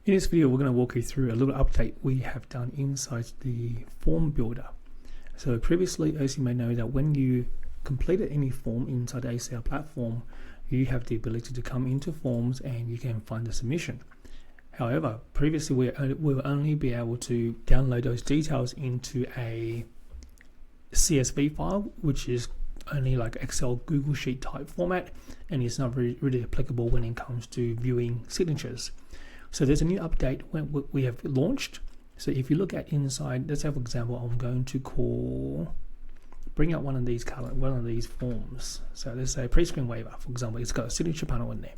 In this video, we're going to walk you through a little update we have done inside the form builder. So previously, as you may know, that when you completed any form inside the ACL platform, you have the ability to come into forms and you can find the submission. However, previously we will only be able to download those details into a CSV file, which is only like Excel, Google Sheet type format, and it's not really applicable when it comes to viewing signatures. So there's a new update when we have launched. So if you look at inside, let's say for example, I'm going to bring out one of these forms. So let's say pre-screen waiver, for example, it's got a signature panel in there.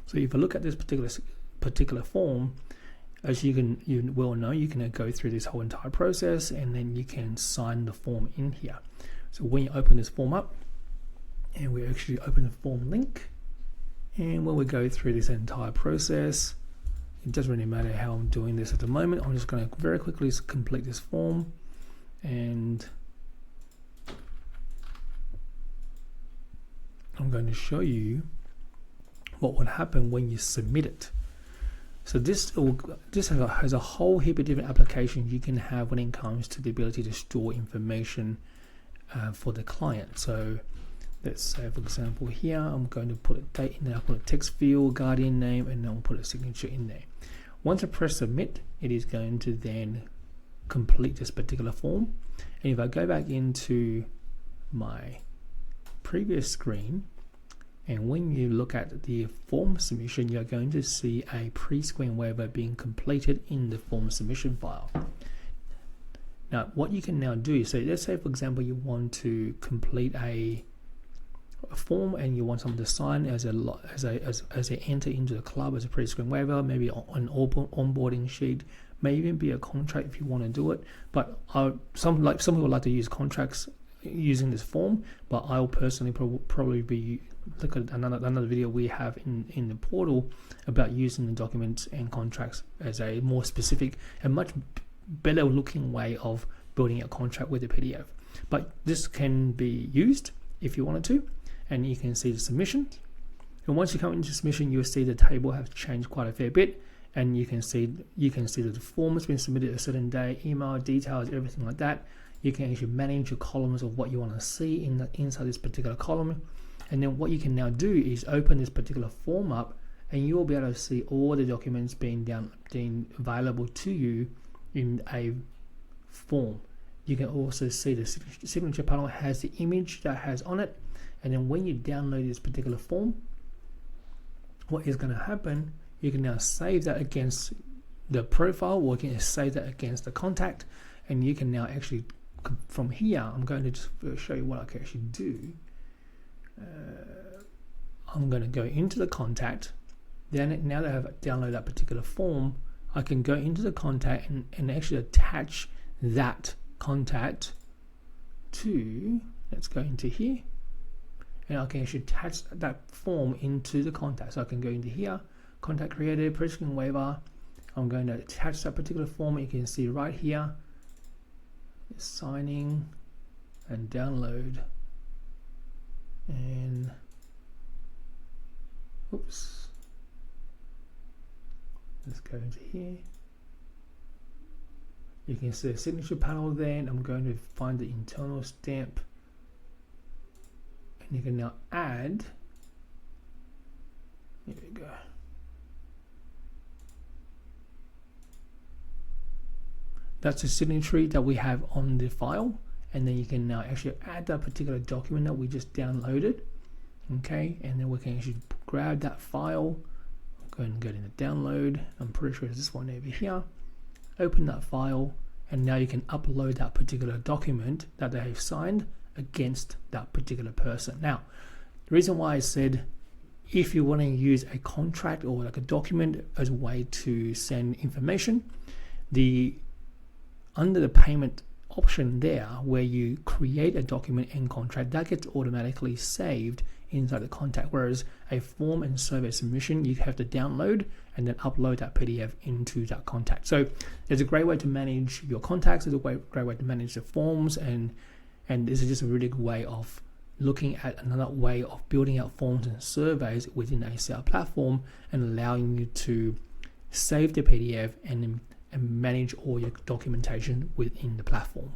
So if you look at this particular form, as you well know, you can go through this whole entire process and then you can sign the form in here. So when you open this form up, and we actually open the form link, and when we go through this entire process, it doesn't really matter how I'm doing this at the moment. I'm just going to very quickly complete this form, and I'm going to show you what would happen when you submit it. So this has a whole heap of different applications you can have when it comes to the ability to store information for the client. So let's say for example here, I'm going to put a date in there, I'll put a text field, guardian name, and then I'll put a signature in there. Once I press submit, it is going to then complete this particular form. And if I go back into my previous screen, and when you look at the form submission, you're going to see a pre-screen waiver being completed in the form submission file. Now, what you can now do, so let's say for example you want to complete a form and you want someone to sign as they enter into the club as a pre-screen waiver, maybe an onboarding sheet, may even be a contract if you want to do it. But some people like to use contracts using this form, but I'll personally probably be look at another video we have in the portal about using the documents and contracts as a more specific and much better looking way of building a contract with a PDF. But this can be used if you wanted to, and you can see the submission. And once you come into submission, you'll see the table has changed quite a fair bit, and you can see that the form has been submitted a certain day, email details, everything like that. You can actually manage your columns of what you want to see inside this particular column. And then what you can now do is open this particular form up, and you will be able to see all the documents being available to you in a form. You can also see the signature panel has the image that has on it, and then when you download this particular form, what is going to happen, you can now save that against the profile, or you can save that against the contact, and you can now actually from here, I'm going to just show you what I can actually do. I'm going to go into the contact. Then now that I have downloaded that particular form, I can go into the contact and actually attach that contact to, let's go into here, and I can actually attach that form into the contact. So I can go into here, contact created, pre-screen waiver. I'm going to attach that particular form. You can see right here, signing and download, and oops, let's go into here. You can see the signature panel there, and I'm going to find the internal stamp, and you can now add, here we go, that's a signature that we have on the file, and then you can now actually add that particular document that we just downloaded. Okay, and then we can actually grab that file, go and get in the download. I'm pretty sure it's this one over here. Open that file, and now you can upload that particular document that they have signed against that particular person. Now, the reason why I said if you want to use a contract or like a document as a way to send information, under the payment option there, where you create a document and contract, that gets automatically saved inside the contact, whereas a form and survey submission, you have to download and then upload that PDF into that contact. So there's a great way to manage your contacts. There's a great way to manage the forms, and this is just a really good way of looking at another way of building out forms and surveys within the ACL platform and allowing you to save the PDF, and manage all your documentation within the platform.